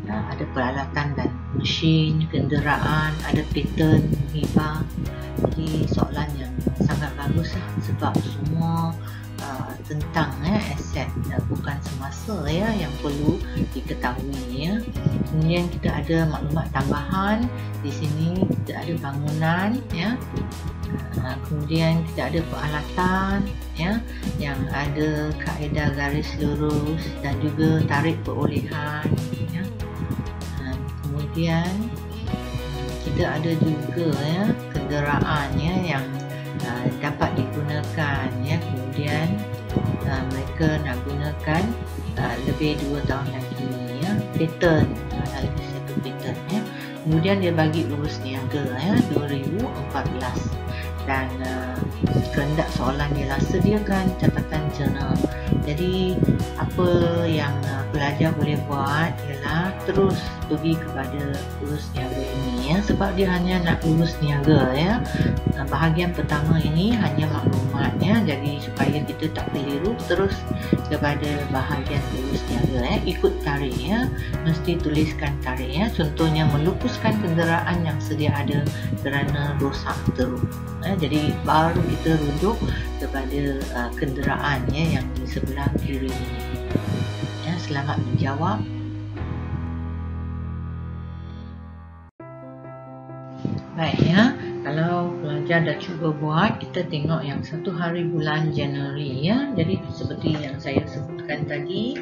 ada peralatan dan mesin, kenderaan, ada paten, hibah. Jadi soalan yang sangat bagus lah, sebab semua tentang aset, bukan semasa ya yang perlu diketahui ya. Kemudian kita ada maklumat tambahan. Di sini kita ada bangunan ya. Kemudian kita ada peralatan ya, yang ada kaedah garis lurus dan juga tarikh perolehan ya. Kemudian kita ada juga ya kenderaan ya yang dapat digunakan ya. Kemudian mereka nak gunakan lebih 2 tahun lagi ya. Paten, lagi satu paten ya. Kemudian dia bagi urus niaga ya 2014, dan kehendak soalan ialah sediakan catatan jurnal. Jadi apa yang pelajar boleh buat ialah terus pergi kepada urus niaga ini ya, sebab dia hanya nak urus niaga ya. Bahagian pertama ini hanya maklumat ya, jadi supaya kita tak keliru, terus kepada bahagian urus niaga ya. Ikut tarikh ya, mesti tuliskan tarikh ya. Contohnya melupuskan kenderaan yang sedia ada kerana rosak teruk ya. Jadi baru kita rujuk kepada kenderaan ya yang di sebelah kiri ini ya. Selamat menjawab. Baik ya, kalau pelajar dah cuba buat, kita tengok yang 1 hari bulan Januari ya. Jadi seperti yang saya sebutkan tadi,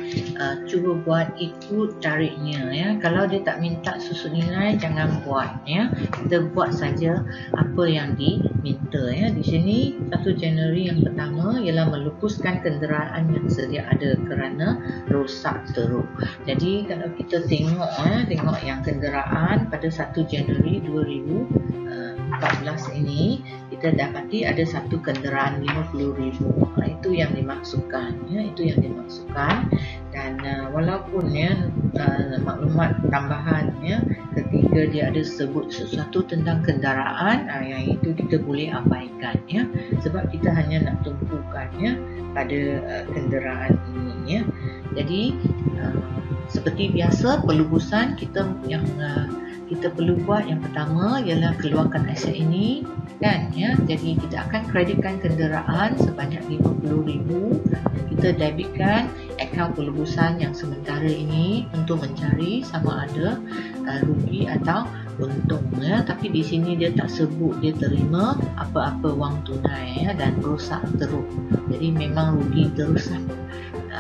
cuba buat ikut tarikhnya ya. Kalau dia tak minta susun nilai, jangan buat ya. Kita buat saja apa yang diminta ya. Di sini 1 Januari yang pertama ialah melupuskan kenderaan yang sedia ada kerana rosak teruk. Jadi kalau kita tengok tengok yang kenderaan pada 1 Januari 2014 ini, kita dapati ada satu kenderaan 50,000. Itu yang dimaksudkan ya, itu yang dimaksudkan. Dan walaupun ya maklumat tambahan ya, ketika dia ada sebut sesuatu tentang kenderaan, yang itu kita boleh abaikan ya, sebab kita hanya nak tumpukan ya pada kenderaan ini ya. Jadi seperti biasa, pelubusan kita yang kita perlu buat yang pertama ialah keluarkan aset ini kan ya. Jadi kita akan kreditkan kenderaan sebanyak 50,000 dan kita debitkan akaun pelubusan yang sementara ini untuk mencari sama ada rugi atau untung ya. Tapi di sini dia tak sebut dia terima apa-apa wang tunai ya, dan rosak teruk. Jadi memang rugi terus lah.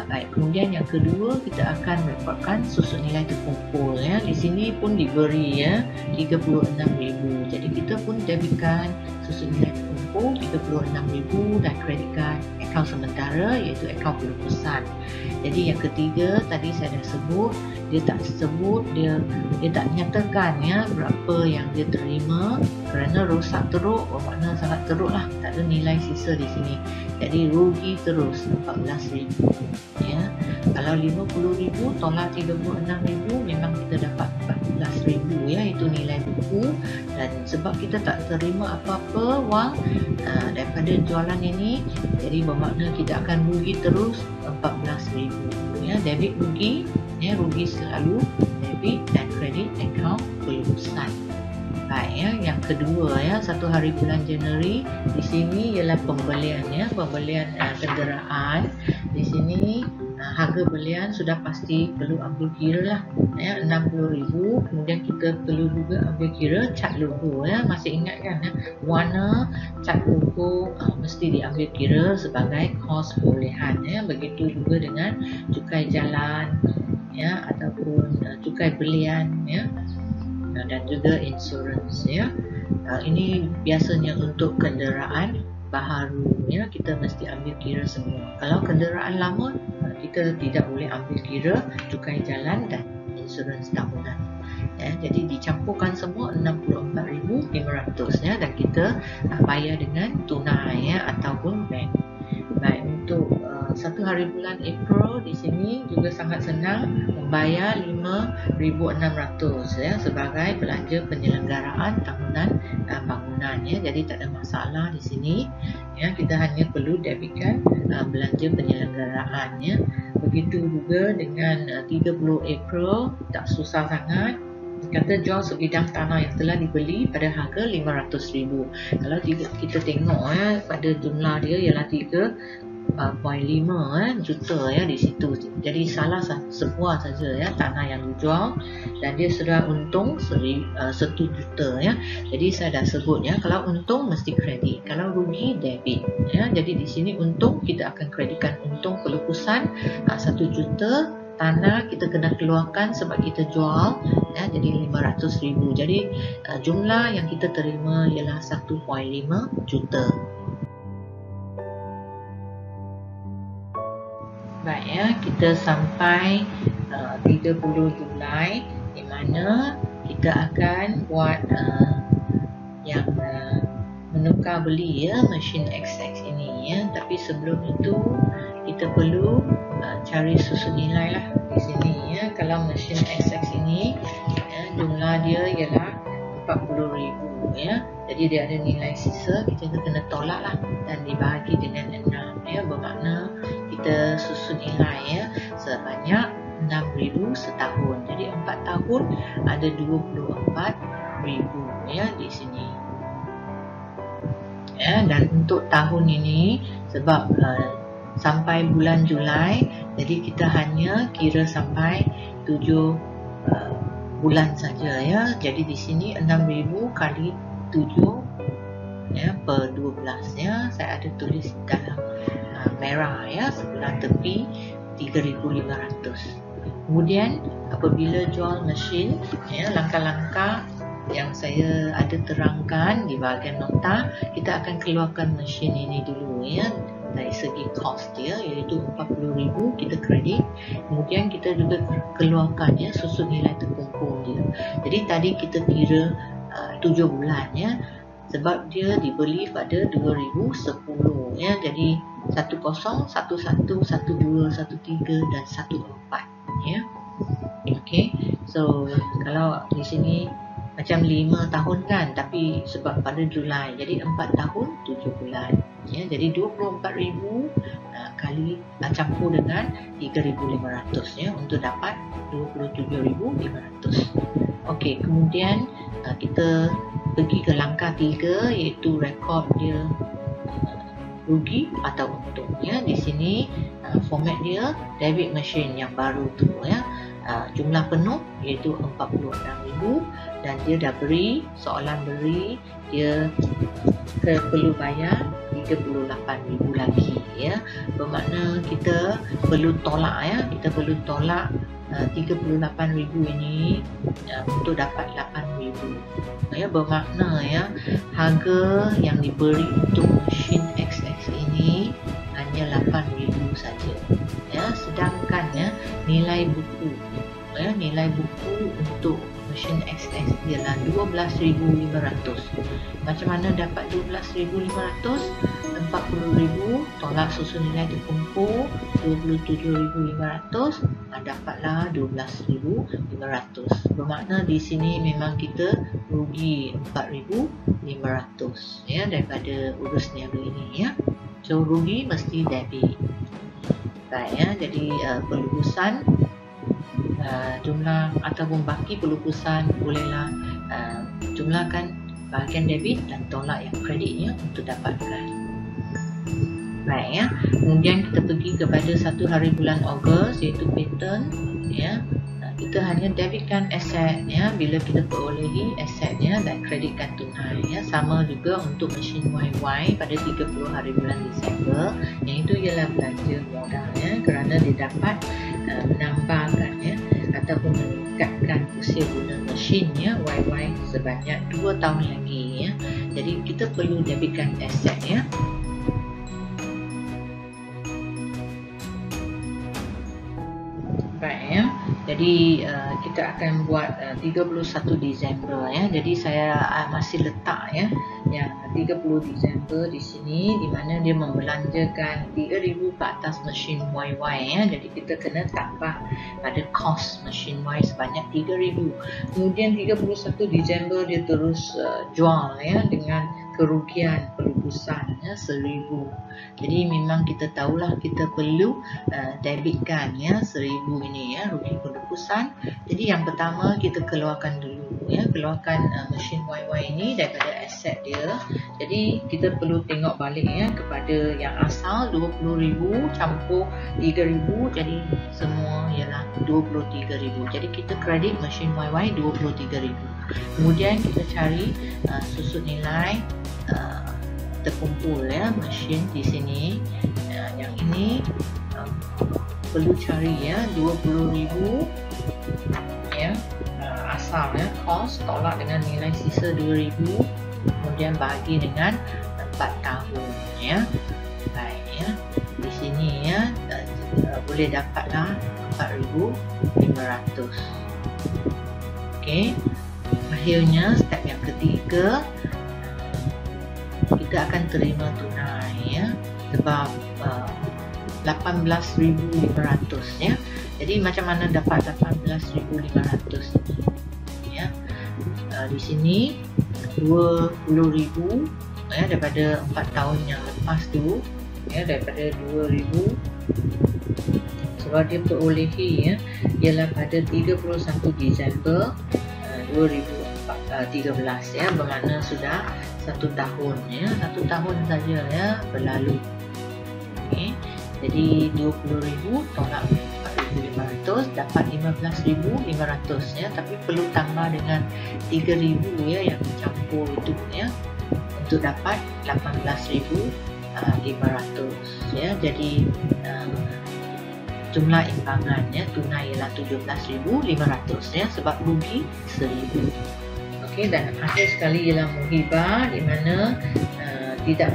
Baik, kemudian yang kedua kita akan rekodkan susun nilai terkumpul ya. Di sini pun diberi ya 36,000. Jadi kita pun debitkan susun nilai terkumpul 36,000 dan kreditkan akaun sementara iaitu akaun pelupusan. Jadi yang ketiga tadi saya dah sebut, dia tak sebut, dia tak nyatakan ya berapa yang dia terima kerana rosak teruk. Bermakna sangat teruk lah, tak ada nilai sisa di sini. Jadi rugi terus 14,000 ya. Kalau 50,000 tolak 36,000, memang kita dapat 14,000 ya, itu nilai buku. Dan sebab kita tak terima apa-apa wang daripada jualan ini, jadi bermakna kita akan rugi terus 14,000 ya. Debit rugi ya, rugi selalu debit dan kredit akaun pelupusan. Baik ya. Yang kedua ya, 1 hari bulan Januari di sini ialah pembelian ya, pembelian kenderaan. Di sini harga belian sudah pasti perlu ambil kira lah ya, 60,000. Kemudian kita perlu juga ambil kira cat logo ya. Masih ingat kan ya, warna cat logo mesti diambil kira sebagai kos perolehan ya. Begitu juga dengan cukai jalan ya, ataupun cukai belian ya, dan juga insurans ya. Ini biasanya untuk kenderaan baharu ya, kita mesti ambil kira semua. Kalau kenderaan lama, kita tidak boleh ambil kira cukai jalan dan insurans tahunan ya. Jadi dicampurkan semua 64,500 ya, dan kita bayar dengan tunai ya, ataupun bank. Baik, untuk 1 hari bulan April di sini juga sangat senang, membayar 5,600 ya sebagai belanja penyelenggaraan tahunan bangunan ya. Jadi tak ada masalah di sini ya, kita hanya perlu debitkan belanja penyelenggaraan ya. Begitu juga dengan 30 April, tak susah sangat. Kata jual sebidang tanah yang telah dibeli pada harga 500,000. Kalau kita tengok ya, pada jumlah dia ialah 3.5 juta ya di situ. Jadi salah sebuah saja ya tanah yang dijual, dan dia sudah untung 1 juta ya. Jadi saya dah sebut ya, kalau untung mesti kredit, kalau rugi debit ya. Jadi di sini untung kita akan kreditkan untung pelupusan 1 juta. Tanah kita kena keluarkan sebab kita jual ya, jadi 500,000. Jadi jumlah yang kita terima ialah 1.5 juta. Baik ya, kita sampai 30 Julai di mana kita akan buat yang menukar beli ya, mesin XX ini ya. Tapi sebelum itu kita perlu cari susun nilai lah di sini ya. Kalau mesin XX ini ya, jumlah dia ialah 40,000 ya. Jadi dia ada nilai sisa, kita kena tolak lah dan dibahagi dengan 6 ya. Bermakna kita susun nilai ya sebanyak 6,000 setahun. Jadi 4 tahun ada 24,000 ya di sini. Ya, dan untuk tahun ini sebab sampai bulan Julai, jadi kita hanya kira sampai 7 bulan saja ya. Jadi di sini 6,000 kali 7 ya per 12 ya. Saya ada tulis dalam merah ya, sebelah tepi 3,500. Kemudian apabila jual mesin ya, langkah-langkah yang saya ada terangkan di bahagian nota, kita akan keluarkan mesin ini dulu ya. Dari segi kos dia iaitu 40,000 kita kredit. Kemudian kita juga keluarkan ya susun nilai terkumpul dia. Jadi tadi kita kira 7 bulan ya, sebab dia dibeli pada 2010 ya. Jadi 10, 11, 12, 13 dan 14 ya. Okey. So kalau di sini macam 5 tahun kan, tapi sebab pada Julai jadi 4 tahun 7 bulan ya. Jadi 24,000 kali campur dengan 3,500 ya untuk dapat 27,500. Okey, kemudian kita pergi ke langkah 3 iaitu rekod dia rugi atau untung ya. Di sini format dia debit machine yang baru tu ya. Jumlah penuh iaitu 46,000 dan dia dah beri, soalan beri, dia perlu bayar 38,000 lagi ya. Bermakna kita perlu tolak ya, kita perlu tolak 38,000 ini untuk dapat 8,000 ya. Bermakna ya, harga yang diberi untuk mesin XX ini hanya 8,000 saja ya. Sedangkan ya nilai buku ya, nilai buku untuk mesin XX ialah 12,500. Macam mana dapat 12,500? 40,000 tolak susun nilai terkumpul 27,500, dapatlah 12,500. Bermakna di sini memang kita rugi 4,500 ya daripada urus niaga ini ya. So rugi mesti debit. Baik ya, jadi pelupusan jumlah ataupun baki pelupusan bolehlah jumlahkan bahagian debit dan tolak yang kreditnya untuk dapatkan. Baik ya. Kemudian kita pergi kepada 1 hari bulan Ogos, iaitu patent ya. Kita hanya debitkan aset ya bila kita perolehi asetnya dan kreditkan tunai ya. Sama juga untuk mesin YY pada 30 hari bulan Disember, yang itu ialah belanja modal ya, kerana dia dapat menambahkan ya ataupun meningkatkan usia guna mesin ya YY sebanyak 2 tahun lagi ya. Jadi kita perlu debitkan aset ya. Baik ya. Jadi kita akan buat 31 Disember ya. Jadi saya masih letak ya yang 30 Disember di sini, di mana dia membelanjakan 3,000 ke atas mesin YY ya. Jadi kita kena tambah pada kos mesin Y sebanyak 3,000. Kemudian 31 Disember dia terus jual ya dengan kerugian pelupusan ya 1,000. Jadi memang kita tahulah kita perlu debitkan ya 1,000 ini ya, rugi pelupusan. Jadi yang pertama kita keluarkan dulu ya, keluarkan mesin YY ini daripada aset dia. Jadi kita perlu tengok balik ya kepada yang asal 20,000 campur 3,000, jadi semua ialah 23,000. Jadi kita kredit mesin YY 23,000. Kemudian kita cari susut nilai terkumpul ya mesin di sini. Yang ini perlu cari ya 20,000 ya asal ya, kos tolak dengan nilai sisa 2,000, kemudian bahagi dengan 4 tahun ya. Baik ya, di sini ya boleh dapatlah 4,500. Okey, akhirnya step yang ketiga kita akan terima tunai ya sebab 18,500 ya. Jadi macam mana dapat 18,500 ya? Di sini 20,000 ya daripada 4 tahun yang lepas tu ya, daripada 2,000 sebab dia perolehi ya ialah pada 31 Disember 2013 ya, bermakna sudah 1 tahun ya, 1 tahun saja ya berlalu. Okey, jadi 20,000 tolak 4,500 dapat 15,500 ya, tapi perlu tambah dengan 3,000 ya yang campur itu ya untuk dapat 18,500 ya. Jadi jumlah imbangan ya tunai ialah 17,500 ya sebab rugi 1,000. Okey, dan akhir sekali ialah muhibah, di mana tidak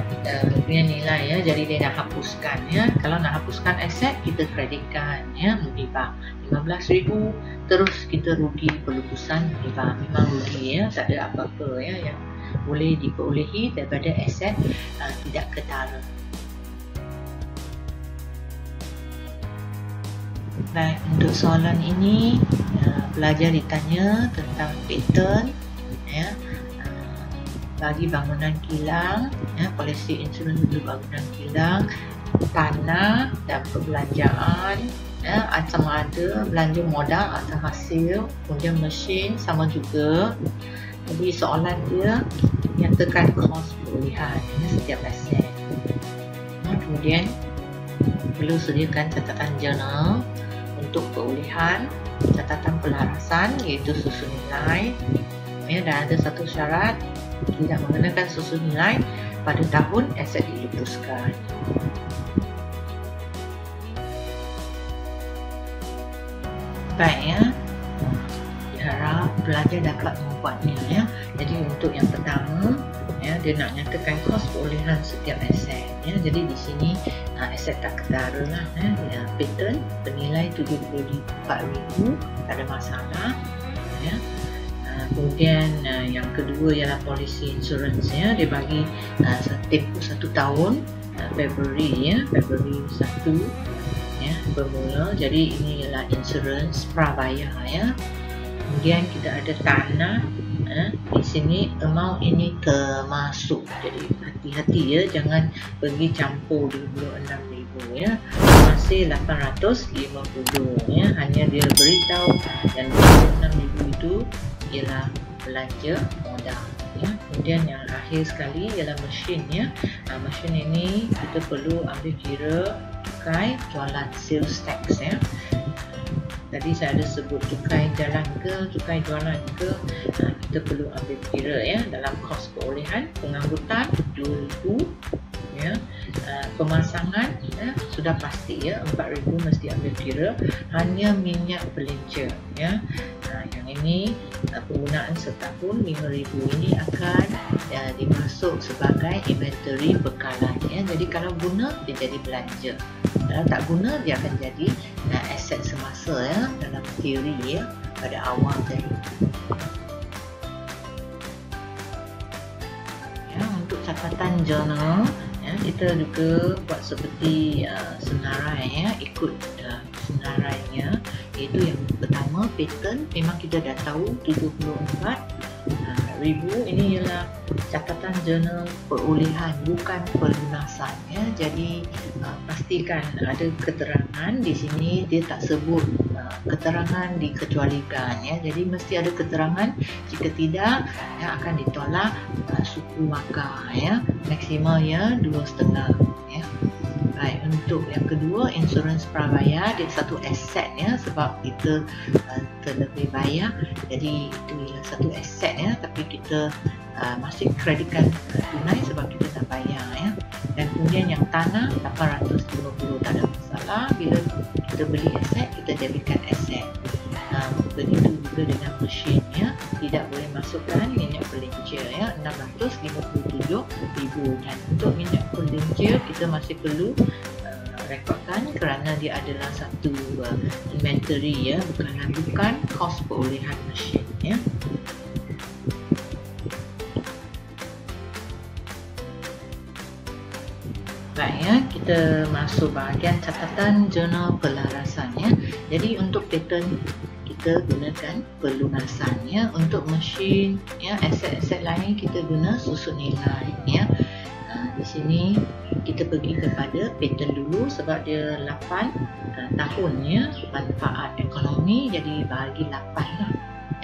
mempunyai nilai ya, jadi dia dah hapuskan ya. Kalau nak hapuskan aset kita kreditkan ya muhibah 15,000, terus kita rugi pelupusan muhibah. Memang rugi ya, tak ada apa-apa ya yang boleh diperolehi daripada aset tidak ketara. Baik, untuk soalan ini pelajar ditanya tentang pattern ya, bagi bangunan kilang ya, polisi insurans untuk bangunan kilang, tanah dan perbelanjaan ya, sama ada belanja modal atau hasil, kemudian mesin sama juga. Jadi soalan dia nyatakan kos perolehan ya, setiap aset. Kemudian perlu sediakan catatan jurnal untuk perolehan, catatan pelarasan iaitu susun nilai ya, dan ada satu syarat, tidak mengenakan susun nilai pada tahun aset dilupuskan. Baik ya, diharap pelajar dapat membuatnya ya. Jadi untuk yang pertama ya, dia nak nyatakan kos perolehan setiap aset ya. Jadi di sini aset tak ketara lah ya, pattern bernilai 74,000, tak ada masalah ya. Kemudian yang kedua ialah polisi insurans ya, dia bagi tempoh 1 tahun, Februari ya, Februari 1 ya bermula. Jadi ini ialah insurans prabayar ya. Kemudian kita ada tanah di sini, amount ini termasuk, jadi hati-hati ya, jangan pergi campur 26,000 ya, masih 850 ya, hanya dia beritahu dan 26,000 itu ialah belanja modal ya. Kemudian yang akhir sekali ialah mesin ya. Mesin ini kita perlu ambil kira cukai jualan sales tax ya. Tadi saya ada sebut cukai jalan ke cukai jualan ke, kita perlu ambil kira ya. Dalam kos perolehan pengangkutan 2,000 ya. Pemasangan ya, sudah pasti ya 4,000 mesti ambil kira. Hanya minyak pelinca ya. Yang ini penggunaan setahun 5,000 ini akan dimasuk sebagai inventory bekalan ya. Jadi kalau guna dia jadi belanja, kalau tak guna dia akan jadi aset semasa ya, dalam teori ya pada awal tadi. Ya, untuk catatan jurnal ya, kita juga buat seperti senarai ya, ikut senarainya, iaitu yang pertama pattern memang kita dah tahu 74,000 ini ialah catatan jurnal perolehan bukan pelunasan ya. Jadi pastikan ada keterangan di sini, dia tak sebut keterangan dikecualikan ya. Jadi mesti ada keterangan, jika tidak yang akan ditolak suku markah ya, maksimal ya 2,5 ya. Baik, untuk yang kedua insurans prabayar, dia satu aset ya, sebab kita terlebih bayar, jadi itu ialah satu aset ya, tapi kita masih kreditkan tunai sebab kita tak bayar ya. Dan kemudian yang tanah 850 tak ada masalah, bila kita beli aset kita jadikan aset. Begitu juga dengan mesin ya, tidak boleh masukkan minyak pelinca ya, 657,000. Dan untuk minyak pelinca kita masih perlu rekodkan kerana dia adalah satu inventory ya, bukan kos perolehan mesin ya. Baik ya, kita masuk bahagian catatan jurnal pelarasan ya. Jadi untuk pattern kita gunakan pelunasan ya. Untuk mesin ya, aset-aset lain kita guna susun nilai ya. Di sini kita pergi kepada pattern dulu sebab dia 8 tahun ya, manfaat ekonomi, jadi bahagi 8 lah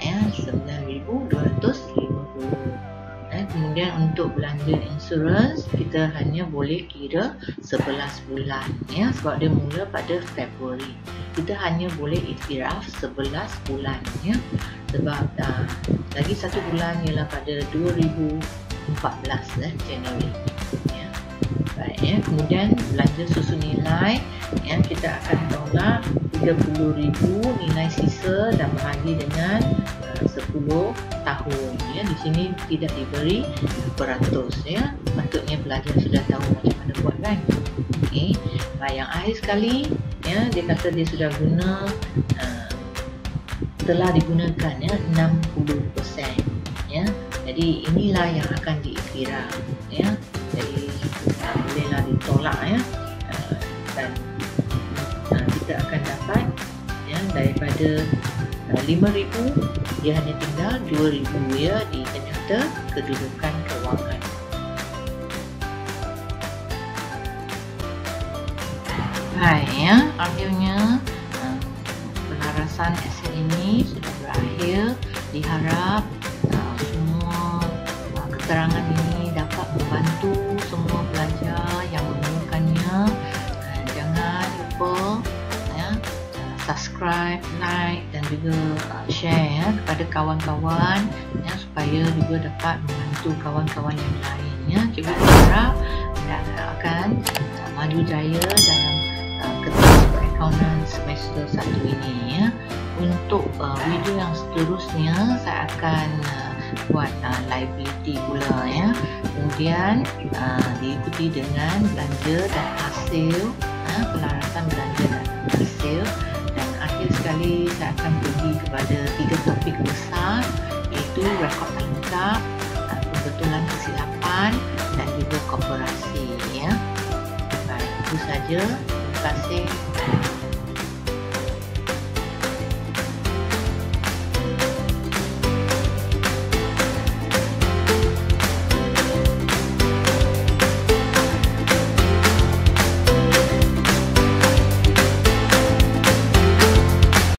ya, 9,250. Kemudian untuk belanja insurans kita hanya boleh kira 11 bulan ya, sebab dia mula pada Februari. Kita hanya boleh iktiraf 11 bulan ya, sebab lagi satu bulan ialah pada 2014 Januari ya. Baik ya, kemudian belanja susun nilai ya, kita akan tolak 30,000 nilai sisa dan bahagi dengan 10 tahun ya. Di sini tidak diberi beratus ya, patutnya pelajar sudah tahu macam mana buat kan. Okey, yang akhir sekali ya, dia kata dia sudah guna telah digunakan ya 60% ya. Jadi inilah yang akan diiktiraf ya. Jadi bolehlah ditolak ya, dan kita akan dapat ya daripada 5,000 dia hanya tinggal 2,000 ya di nyata kedudukan kewangan. Baik ya, akhirnya pelarasan aset ini sudah berakhir. Diharap semua keterangan ini dapat membantu semua pelajar yang memerlukannya. Jangan lupa subscribe, like dan juga share ya kepada kawan-kawan ya, supaya juga dapat membantu kawan-kawan yang lain ya. Cikgu harap anda akan maju jaya dalam kelas perakaunan semester 1 ini ya. Untuk video yang seterusnya saya akan buat liability pula ya. Kemudian diikuti dengan belanja dan hasil, pelarasan belanja dan hasil. Akhir sekali saya akan pergi kepada 3 topik besar, iaitu rekod lengkap, pembetulan kesilapan dan juga koperasi ya. Baik, itu saja. Terima kasih.